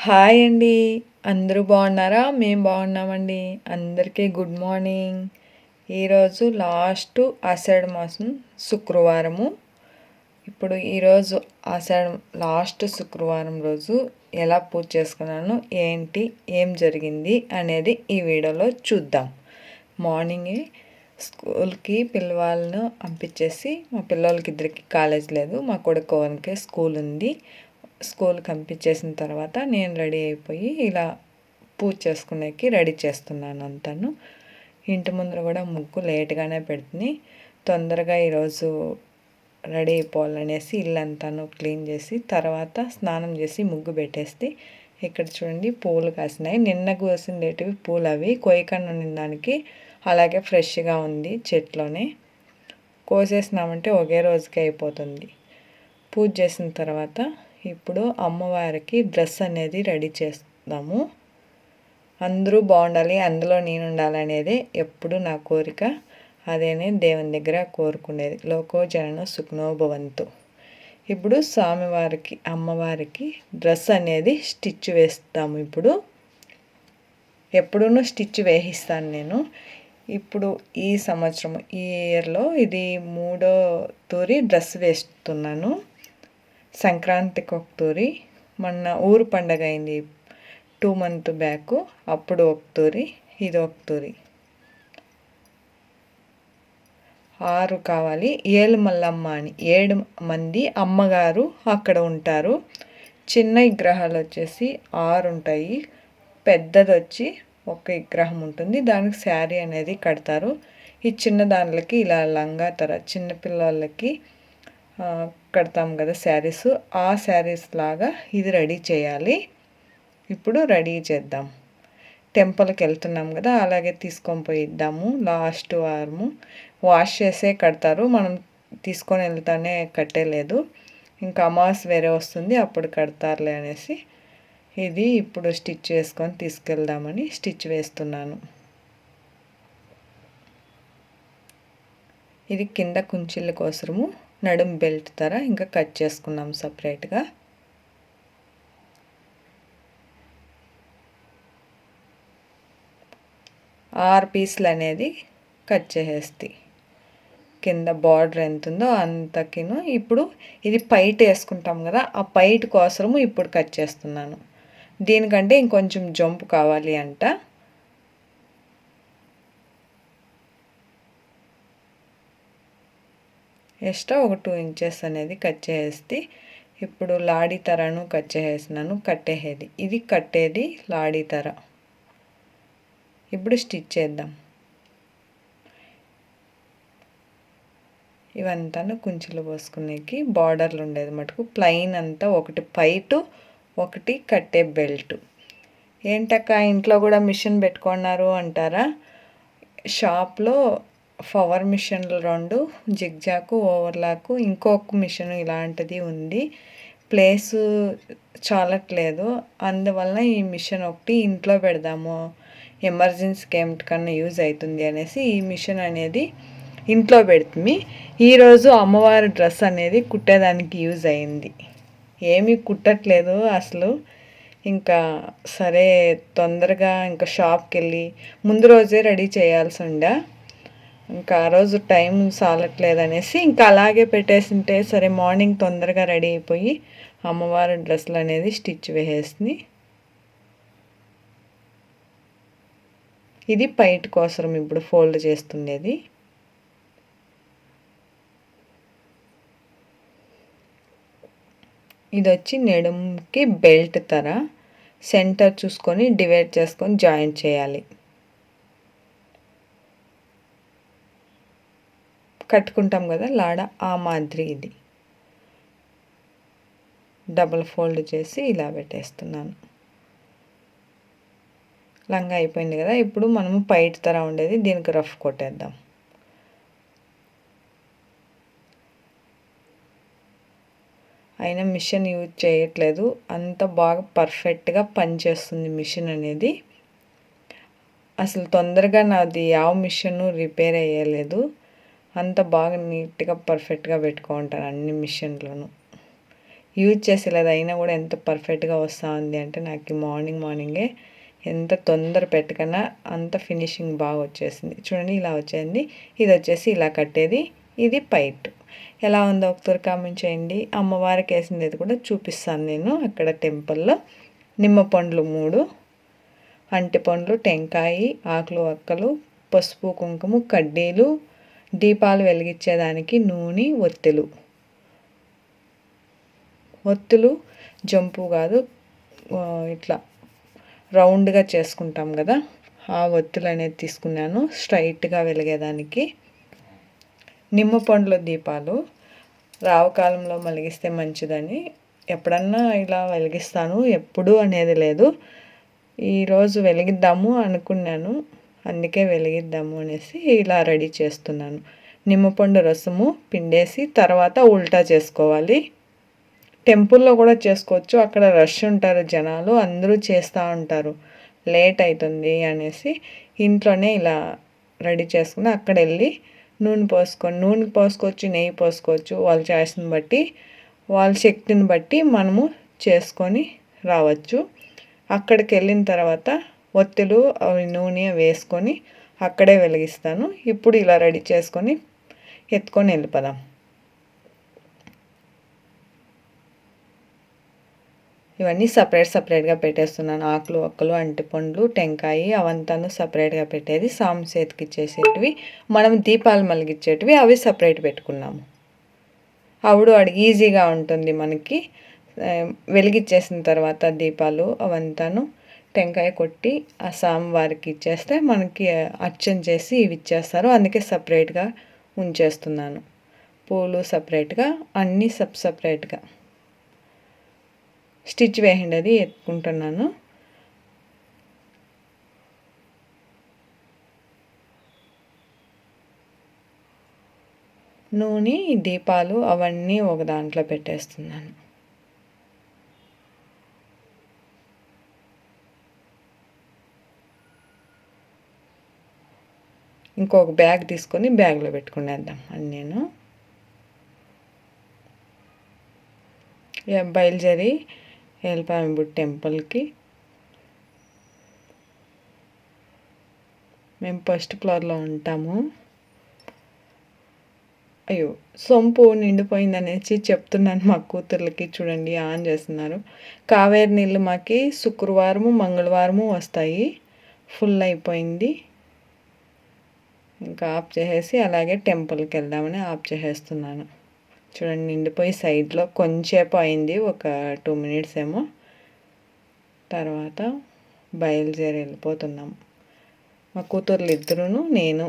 Hi అండి. అందరూ బాగున్నారా? మేము బాగున్నామండి. అందరికీ గుడ్ మార్నింగ్. ఈరోజు లాస్ట్ ఆషాఢ మాసం శుక్రవారము. ఇప్పుడు ఈరోజు ఆషాఢం లాస్ట్ శుక్రవారం రోజు ఎలా పూజ చేసుకున్నాను, ఏంటి, ఏం జరిగింది అనేది ఈ వీడియోలో చూద్దాం. మార్నింగే స్కూల్కి పిల్లవాళ్ళను పంపించేసి, మా పిల్లలకి ఇద్దరికి కాలేజ్ లేదు, మా కొడుకు ఒకరికి స్కూల్ ఉంది. స్కూల్కి పంపించేసిన తర్వాత నేను రెడీ అయిపోయి ఇలా పూజ చేసుకునేకి రెడీ చేస్తున్నాను అంతాను. ఇంటి ముందర కూడా ముగ్గు లేట్గానే పెడుతుంది. తొందరగా ఈరోజు రెడీ అయిపోవాలనేసి ఇల్లంతాను క్లీన్ చేసి తర్వాత స్నానం చేసి ముగ్గు పెట్టేస్తే ఇక్కడ చూడండి పూలు కాసినాయి. నిన్న కోసిండేటివి పూలు, అవి కొయ్యకుండా ఉండడానికి అలాగే ఫ్రెష్గా ఉంది చెట్లోనే. కోసేసినామంటే ఒకే రోజుకి అయిపోతుంది. పూజ చేసిన తర్వాత ఇప్పుడు అమ్మవారికి డ్రెస్ అనేది రెడీ చేస్తాము. అందరూ బాగుండాలి, అందులో నేను ఉండాలనేది ఎప్పుడు నా కోరిక. అదేనే దేవుని దగ్గర కోరుకునేది. లోకో జనన సుఖనో భవంతు. ఇప్పుడు స్వామివారికి అమ్మవారికి డ్రెస్ అనేది స్టిచ్ వేస్తాము. ఎప్పుడూ స్టిచ్ వేయిస్తాను నేను. ఇప్పుడు ఈ సంవత్సరం ఈ ఇయర్లో ఇది 3వ తూరి డ్రెస్ వేస్తున్నాను. సంక్రాంతికి ఒక తూరి, మొన్న ఊరు పండగ అయింది 2 months బ్యాక్, అప్పుడు ఒక తూరి, ఇది ఒక తూరి. 6 కావాలి. 7 మల్లమ్మ అని 7 మంది అమ్మగారు అక్కడ ఉంటారు. చిన్న విగ్రహాలు వచ్చేసి 6 ఉంటాయి. పెద్దది వచ్చి ఒక విగ్రహం ఉంటుంది, దానికి శారీ అనేది కడతారు. ఈ చిన్న దానిలకి ఇలా లంగా చిన్నపిల్లలకి కడతాం కదా శారీస్, ఆ శారీస్ లాగా ఇది రెడీ చేయాలి. ఇప్పుడు రెడీ చేద్దాం. టెంపుల్కి వెళ్తున్నాం కదా, అలాగే తీసుకొని పోయి ఇద్దాము. లాస్ట్ వారము వాష్ చేసే కడతారు, మనం తీసుకొని వెళ్తానే కట్టేలేదు. ఇంకా అమావాస్య వేరే వస్తుంది, అప్పుడు కడతారులే అనేసి ఇది ఇప్పుడు స్టిచ్ వేసుకొని తీసుకెళ్దామని స్టిచ్ వేస్తున్నాను. ఇది కింద కుంచిళ్ళ కోసము నడుం బెల్ట్ ఇంకా కట్ చేసుకున్నాం సపరేట్గా. ఆరు పీసులు అనేది కట్ చేసేస్తాయి. కింద బార్డర్ ఎంత ఉందో అంతకిను. ఇప్పుడు ఇది పైట వేసుకుంటాం కదా, ఆ పైట కోసము ఇప్పుడు కట్ చేస్తున్నాను. దీనికంటే ఇంకొంచెం జంపు కావాలి అంట. ఎక్స్ట్రా ఒక 2 inches అనేది కట్ చేసేస్తే ఇప్పుడు లాడీ తరను కట్ చేసేసినాను. కట్టేది ఇది, కట్టేది లాడీ తర. ఇప్పుడు స్టిచ్ చేద్దాం. ఇవంతాను కుంచెలు పోసుకునేకి బార్డర్లు ఉండేది మటుకు ప్లెయిన్ అంతా ఒకటి పైటు, ఒకటి కట్టే బెల్ట్. ఏంటక్క ఇంట్లో కూడా మిషన్ పెట్టుకున్నారు అంటారా? షాప్లో పవర్ మిషన్లు 2, జిగ్జాకు, ఓవర్లాకు, ఇంకొక మిషన్ ఇలాంటిది ఉంది. ప్లేసు చాలట్లేదు, అందువల్ల ఈ మిషన్ ఒకటి ఇంట్లో పెడదాము, ఎమర్జెన్సీకి ఏమిటికన్నా యూజ్ అవుతుంది అనేసి ఈ మిషన్ అనేది ఇంట్లో పెడుతుంది. ఈరోజు అమ్మవారి డ్రెస్ అనేది కుట్టేదానికి యూజ్ అయింది. ఏమీ కుట్టట్లేదు అసలు. ఇంకా సరే తొందరగా ఇంకా షాప్కి వెళ్ళి ముందు రోజే రెడీ చేయాల్సి ఉండే, ఇంకా ఆ రోజు టైం సాలట్లేదు అనేసి ఇంకా అలాగే పెట్టేసింటే సరే మార్నింగ్ తొందరగా రెడీ అయిపోయి అమ్మవారి డ్రెస్సులు అనేది స్టిచ్ వేసేసింది. ఇది పైట్ కోసం ఇప్పుడు ఫోల్డ్ చేస్తుండేది. ఇది వచ్చి నడుముకి బెల్ట్ తర సెంటర్ చూసుకొని డివైడ్ చేసుకొని జాయింట్ చేయాలి. కట్టుకుంటాం కదా లాడ, ఆ మాదిరి ఇది డబుల్ ఫోల్డ్ చేసి ఇలా పెట్టేస్తున్నాను. లంగా అయిపోయింది కదా, ఇప్పుడు మనము పైట్ తర ఉండేది దీనికి రఫ్ కొట్టేద్దాం. అయినా మిషన్ యూజ్ చేయట్లేదు, అంత బాగా పర్ఫెక్ట్గా పనిచేస్తుంది మిషన్ అనేది. అసలు తొందరగా నాది ಯಾವ మిషన్ రిపేర్ అయ్యలేదు, అంత బాగా నీట్గా పర్ఫెక్ట్గా పెట్టుకుంటాను అన్ని మిషన్లను. యూజ్ చేసేలేదు, అయినా కూడా ఎంత పర్ఫెక్ట్గా వస్తూ ఉంది అంటే నాకు మార్నింగే ఎంత తొందర పెట్టకన్నా అంత ఫినిషింగ్ బాగా వచ్చేసింది. చూడండి ఇలా వచ్చేది. ఇది వచ్చేసి ఇలా కట్టేది, ఇది పైట్. ఎలా ఉందో ఒకసారి కామెంట్ చేయండి. అమ్మవారికి వేసింది కూడా చూపిస్తాను నేను అక్కడ టెంపుల్లో. నిమ్మ పండ్లు 3, అంటిపండ్లు, టెంకాయ, ఆకులు వక్కలు, పసుపు కుంకుమ, కడ్డీలు, దీపాలు వెలిగించేదానికి నూనె, ఒత్తులు జంపు కాదు, ఇట్లా రౌండ్గా చేసుకుంటాం కదా, ఆ ఒత్తులు అనేది తీసుకున్నాను స్ట్రైట్గా వెలిగేదానికి. నిమ్మ పండ్ల దీపాలు రావుకాలంలో వెలిగిస్తే మంచిదని ఎప్పుడన్నా ఇలా వెలిగిస్తాను, ఎప్పుడు అనేది లేదు. ఈరోజు వెలిగిద్దాము అనుకున్నాను, అందుకే వెలిగిద్దాము అనేసి ఇలా రెడీ చేస్తున్నాను. నిమ్మపండు రసము పిండేసి తర్వాత ఉల్టా చేసుకోవాలి. టెంపుల్లో కూడా చేసుకోవచ్చు, అక్కడ రష్ ఉంటారు జనాలు, అందరూ చేస్తూ ఉంటారు, లేట్ అవుతుంది అనేసి ఇంట్లోనే ఇలా రెడీ చేసుకుని అక్కడ వెళ్ళి నూనె పోసుకోవచ్చు, నెయ్యి పోసుకోవచ్చు, వాళ్ళ చాయిస్ని బట్టి, వాళ్ళ శక్తిని బట్టి మనము చేసుకొని రావచ్చు. అక్కడికి వెళ్ళిన తర్వాత ఒత్తులు అవి నూనె వేసుకొని అక్కడే వెలిగిస్తాను. ఇప్పుడు ఇలా రెడీ చేసుకొని ఎత్తుకొని వెళ్ళిపోదాం. ఇవన్నీ సపరేట్గా పెట్టేస్తున్నాను. ఆకులు ఒక్కలు, అంటిపండ్లు, టెంకాయ అవంతాను సపరేట్గా పెట్టేది. సాము చేతికి ఇచ్చేసేటివి, మనం దీపాలు మలిగించేటివి అవి సపరేట్ పెట్టుకున్నాము. అప్పుడు ఈజీగా ఉంటుంది మనకి. వెలిగించేసిన తర్వాత దీపాలు అవంతాను టెంకాయ కొట్టి ఆ స్వామివారికి ఇచ్చేస్తే మనకి అర్చన చేసి ఇవి ఇచ్చేస్తారు. అందుకే సపరేట్గా ఉంచేస్తున్నాను. పూలు సపరేట్గా, అన్నీ సపరేట్గా. స్టిచ్ వేయండి ఎత్తుకుంటున్నాను. నూనె, దీపాలు అవన్నీ ఒక దాంట్లో పెట్టేస్తున్నాను. ఇంకొక బ్యాగ్ తీసుకొని బ్యాగ్లో పెట్టుకునేద్దాం అని నేను బయలుదేరి వెళ్ళిపోయాము ఇప్పుడు టెంపుల్కి. మేము ఫస్ట్ ఫ్లోర్లో ఉంటాము. అయ్యో సొంపు నిండిపోయిందనేసి చెప్తున్నాను మా కూతుర్లకి. చూడండి ఆన్ చేస్తున్నారు. కావేరి నీళ్ళు మాకి శుక్రవారము మంగళవారము వస్తాయి. ఫుల్ అయిపోయింది. ఇంకా ఆఫ్ చేసేసి అలాగే టెంపుల్కి వెళ్దామని ఆఫ్ చేసేస్తున్నాను. చూడండి నిండిపోయి సైడ్లో కొంచెంసేపు అయింది, ఒక 2 minutes ఏమో. తర్వాత బయలుదేరి వెళ్ళిపోతున్నాము. మా కూతుర్లు ఇద్దరును, నేను.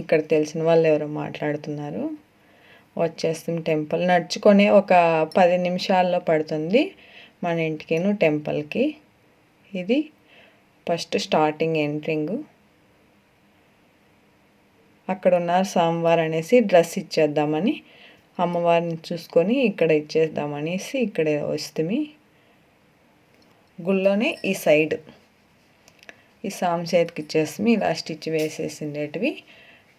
ఇక్కడ తెలిసిన వాళ్ళు ఎవరో మాట్లాడుతున్నారు. వచ్చేస్తాం టెంపుల్. నడుచుకొని ఒక 10 నిమిషాల్లో పడుతుంది మన ఇంటికిను టెంపుల్కి. ఇది ఫస్ట్ స్టార్టింగ్ ఎంట్రింగ్. అక్కడ ఉన్నారు స్వామివారు అనేసి డ్రెస్ ఇచ్చేద్దామని, అమ్మవారిని చూసుకొని ఇక్కడ ఇచ్చేద్దామనేసి ఇక్కడే వస్తుంది. గుళ్ళోనే ఈ సైడ్ ఈ స్వామి చేతికి ఇచ్చేస్తాము. ఇలా స్టిచ్ వేసేసిండేటివి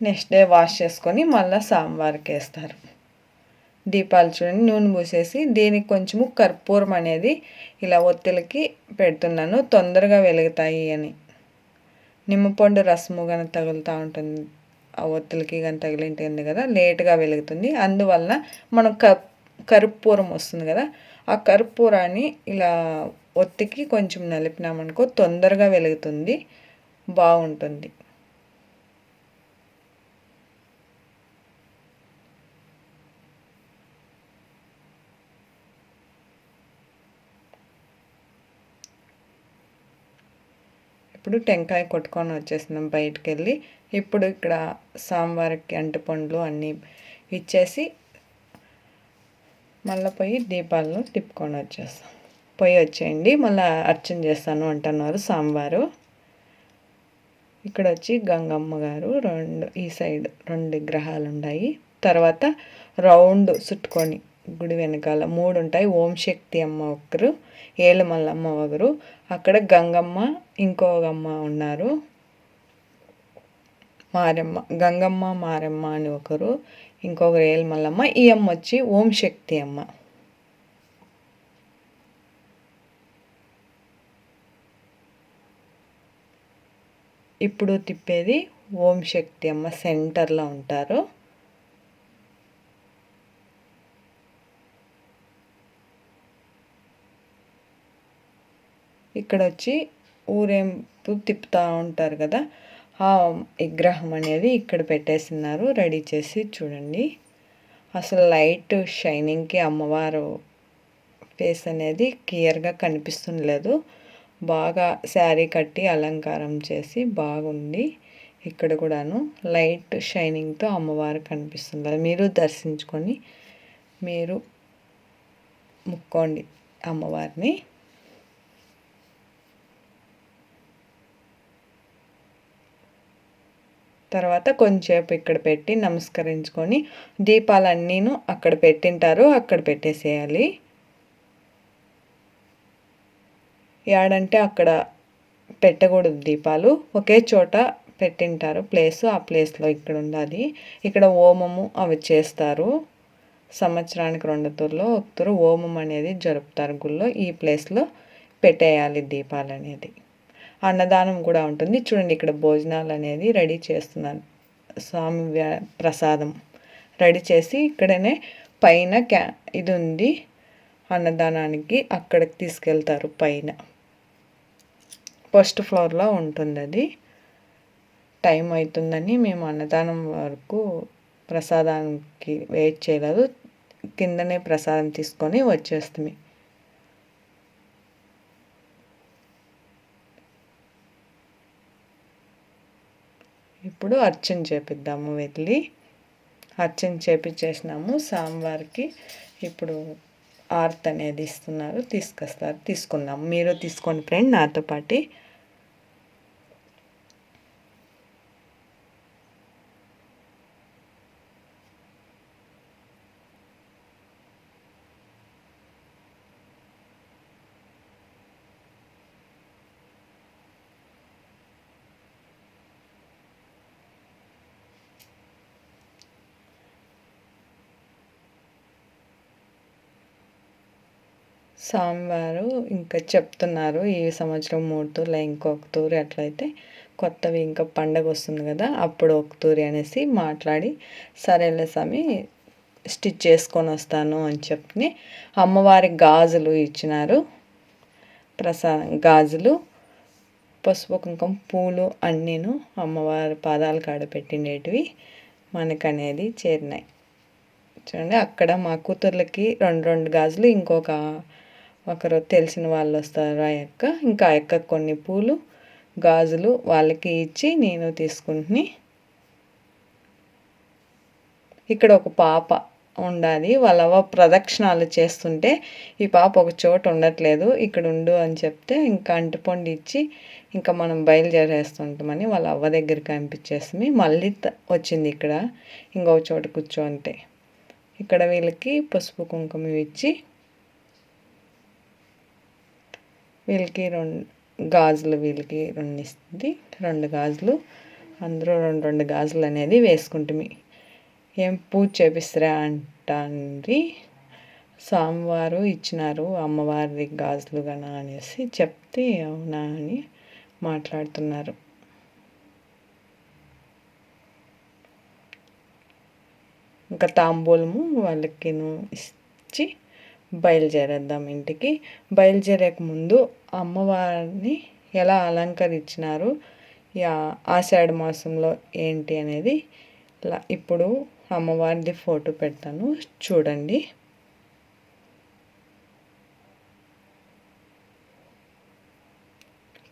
నెక్స్ట్ డే వాష్ చేసుకొని మళ్ళీ స్వామివారికి వేస్తారు. దీపాలు చూడండి నూనె పూసేసి దీనికి కొంచెము కర్పూరం అనేది ఇలా ఒత్తులకి పెడుతున్నాను, తొందరగా వెలుగుతాయి అని. నిమ్మపండు రసము కానీ తగులుతూ ఉంటుంది, ఆ ఒత్తులకి కానీ తగిలింటుంది కదా, లేటుగా వెలుగుతుంది. అందువలన మనం కర్పూరం వస్తుంది కదా, ఆ కర్పూరాన్ని ఇలా ఒత్తికి కొంచెం నలిపినామనుకో తొందరగా వెలుగుతుంది, బాగుంటుంది. ఇప్పుడు టెంకాయ కొట్టుకొని వచ్చేసినాం బయటికి వెళ్ళి. ఇప్పుడు ఇక్కడ సాంబార్కి అంటిపండ్లు అన్నీ ఇచ్చేసి మళ్ళీ పోయి దీపాలను తిప్పుకొని వచ్చేస్తాం. పోయి వచ్చేయండి, మళ్ళీ అర్చన చేస్తాను అంటున్నారు సాంబారు. ఇక్కడ వచ్చి గంగమ్మ గారు ఈ సైడ్ 2 విగ్రహాలు ఉన్నాయి. తర్వాత రౌండ్ చుట్టుకొని గుడి వెనకాల 3 ఉంటాయి. ఓం శక్తి అమ్మ ఒకరు, ఏలుమల్లమ్మ ఒకరు, అక్కడ గంగమ్మ ఇంకొక అమ్మ ఉన్నారు. మారమ్మ, గంగమ్మ మారమ్మ అని ఒకరు, ఇంకొకరు ఏల్మల్లమ్మ. ఈ అమ్మ వచ్చి ఓం శక్తి అమ్మ. ఇప్పుడు తిప్పేది ఓం శక్తి అమ్మ, సెంటర్లో ఉంటారు. ఇక్కడ వచ్చి ఊరేంపు తిప్పుతూ ఉంటారు కదా, ఆ విగ్రహం అనేది ఇక్కడ పెట్టేస్తున్నారు రెడీ చేసి. చూడండి అసలు లైట్ షైనింగ్కి అమ్మవారు ఫేస్ అనేది క్లియర్గా కనిపిస్తుండలేదు. బాగా శారీ కట్టి అలంకారం చేసి బాగుంది. ఇక్కడ కూడాను లైట్ షైనింగ్తో అమ్మవారు కనిపిస్తుంది. మీరు దర్శించుకొని మీరు ముక్కోండి అమ్మవారిని. తర్వాత కొంచెంసేపు ఇక్కడ పెట్టి నమస్కరించుకొని దీపాలన్నీను అక్కడ పెట్టింటారు, అక్కడ పెట్టేసేయాలి. ఏడంటే అక్కడ పెట్టకూడదు దీపాలు, ఒకే చోట పెట్టింటారు ప్లేస్, ఆ ప్లేస్లో ఇక్కడ ఉండాలి. ఇక్కడ హోమము అవి చేస్తారు. సంవత్సరానికి 2 తూర్లో 1 తూరు హోమం అనేది జరుపుతారు గుళ్ళో. ఈ ప్లేస్లో పెట్టేయాలి దీపాలు అనేది. అన్నదానం కూడా ఉంటుంది. చూడండి ఇక్కడ భోజనాలు అనేది రెడీ చేస్తున్నాను. స్వామి ప్రసాదం రెడీ చేసి ఇక్కడనే పైన ఇది ఉంది అన్నదానానికి, అక్కడికి తీసుకెళ్తారు. పైన ఫస్ట్ ఫ్లోర్లో ఉంటుంది అది. టైం అవుతుందని మేము అన్నదానం వరకు ప్రసాదానికి వెయిట్ చేయలేదు, కిందనే ప్రసాదం తీసుకొని వచ్చేస్తాము. ఇప్పుడు అర్చన చేపిద్దాము. వెళ్ళి అర్చన చేపించేసినాము స్వామివారికి. ఇప్పుడు ఆర్త్ అనేది ఇస్తున్నారు, తీసుకొస్తారు. తీసుకుందాం, మీరు తీసుకోండి ఫ్రెండ్ నాతో పాటు. స్వామివారు ఇంకా చెప్తున్నారు, ఈ సంవత్సరం 3 తూర్లు, ఇంకొక తూరి అట్లయితే కొత్తవి ఇంకా పండగ వస్తుంది కదా, అప్పుడు 1 తూరి అనేసి మాట్లాడి, సరేలే స్వామి స్టిచ్ చేసుకొని వస్తాను అని చెప్పి అమ్మవారికి గాజులు ఇచ్చినారు. ప్రసాదం గాజులు, పసుపు కుంకుమ పూలు అన్నీను అమ్మవారి పాదాల కాడ పెట్టిండేటివి మనకనేది చేరినాయి. చూడండి అక్కడ మా కూతుర్లకి 2 గాజులు, ఒకరు తెలిసిన వాళ్ళు వస్తారు ఆ యొక్క, ఇంకా ఆ యొక్క కొన్ని పూలు గాజులు వాళ్ళకి ఇచ్చి నేను తీసుకుంటుని. ఇక్కడ ఒక పాప ఉండాలి, వాళ్ళ ప్రదక్షిణాలు చేస్తుంటే ఈ పాప ఒక చోట ఉండట్లేదు, ఇక్కడ ఉండు అని చెప్తే ఇంకా అంటుపండు ఇచ్చి ఇంకా మనం బయలుదేరేస్తుంటామని వాళ్ళ అవ్వ దగ్గరికి పంపించేసి మళ్ళీ వచ్చింది ఇక్కడ ఇంకొక చోట కూర్చోంటే. ఇక్కడ వీళ్ళకి పసుపు కుంకుమ ఇచ్చి వీళ్ళకి 2 గాజులు, వీళ్ళకి 2 ఇస్తుంది. 2 గాజులు, అందరూ 2 గాజులు అనేది వేసుకుంటుంది. ఏం పూజ చేపిస్తారా అంటాండి. స్వామివారు ఇచ్చినారు అమ్మవారి గాజులు గన అనేసి చెప్తే అవునా అని మాట్లాడుతున్నారు. ఇంకా తాంబూలము వాళ్ళకి ఇచ్చి బయలుదేరేద్దాం ఇంటికి. బయలుదేరేక ముందు అమ్మవారిని ఎలా అలంకరించినారు ఆషాఢ మాసంలో ఏంటి అనేది ఇప్పుడు అమ్మవారిది ఫోటో పెడతాను చూడండి.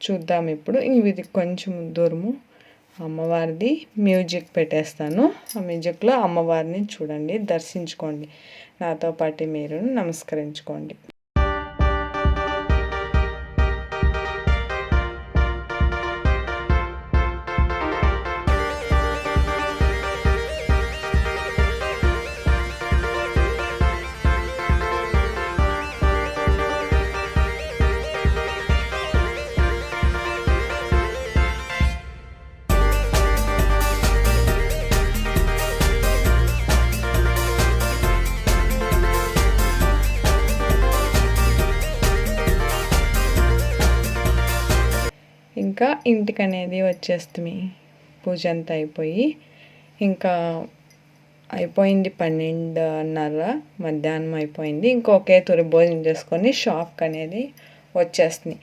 చూద్దాం ఇప్పుడు. ఇది కొంచెం దూరము అమ్మవారిది మ్యూజిక్ పెట్టేస్తాను. ఆ మ్యూజిక్లో అమ్మవారిని చూడండి, దర్శించుకోండి. నాతో పాటు మీరు నమస్కరించుకోండి. ఇంటికి అనేది వచ్చేస్తుంది. పూజ అంతా అయిపోయి ఇంకా అయిపోయింది 12:30 మధ్యాహ్నం అయిపోయింది. ఒకే తూరి భోజనం చేసుకొని షాప్కి అనేది వచ్చేస్తుంది.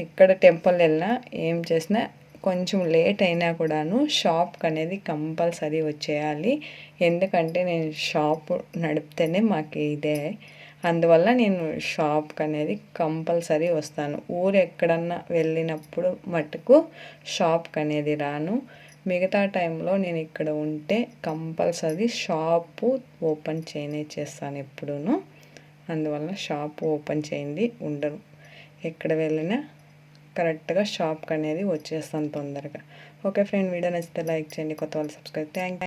ఎక్కడ టెంపుల్ వెళ్ళినా ఏం చేసినా కొంచెం లేట్ అయినా కూడాను షాప్కి అనేది కంపల్సరీ వచ్చేయాలి. ఎందుకంటే నేను షాప్ నడిపితేనే మాకు ఇదే, అందువల్ల నేను షాప్కి అనేది కంపల్సరీ వస్తాను. ఊరు ఎక్కడన్నా వెళ్ళినప్పుడు మటుకు షాప్కి అనేది రాను. మిగతా టైంలో నేను ఇక్కడ ఉంటే కంపల్సరీ షాపు ఓపెన్ చేస్తాను ఎప్పుడూ. అందువల్ల షాప్ ఓపెన్ చేయండి ఉండను. ఎక్కడ వెళ్ళినా కరెక్ట్గా షాప్కి అనేది వచ్చేస్తాను తొందరగా. ఓకే ఫ్రెండ్, వీడియో నచ్చితే లైక్ చేయండి, కొత్త వాళ్ళు సబ్స్క్రైబ్. Thank you.